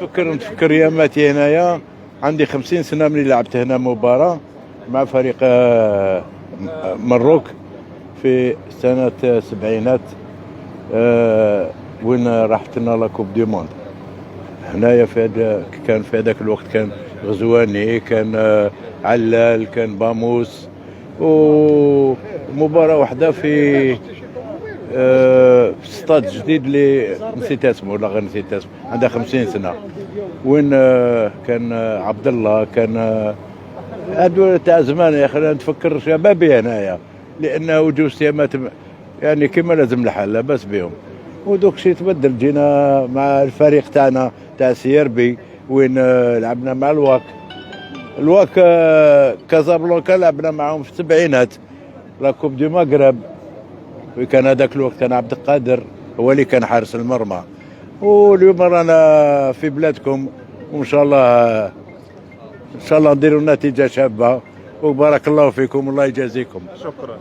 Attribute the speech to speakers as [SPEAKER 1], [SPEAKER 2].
[SPEAKER 1] نتفكر ياماتي هنايا. عندي 50 سنة من اللي لعبت هنا مباراة مع فريق مروك في سنة السبعينات، وين راحت لنا لا كوب دي موند. هنايا كان في هذاك الوقت كان غزواني، كان علال، كان باموس، ومباراة واحدة في ستاد جديد اللي نسيت اسمه ولا غير نسيت اسمه، عندها 50 سنة، وين كان عبد الله، كان هادو تاع زمان. يا اخي نتفكر شبابي هنايا، لانه وجوه سيامات يعني كما لازم الحال لاباس بهم. ودوك شي تبدل، جينا مع الفريق تاعنا تاع سيربي وين لعبنا مع الواك كازابلانكا، لعبنا معهم في السبعينات لا كوب دي مغرب. وكان هذاك الوقت كان عبد القادر هو اللي كان حارس المرمى. واليوم رانا في بلادكم، وان شاء الله نديروا نتيجه شابه، وبارك الله فيكم والله يجازيكم.
[SPEAKER 2] شكرا.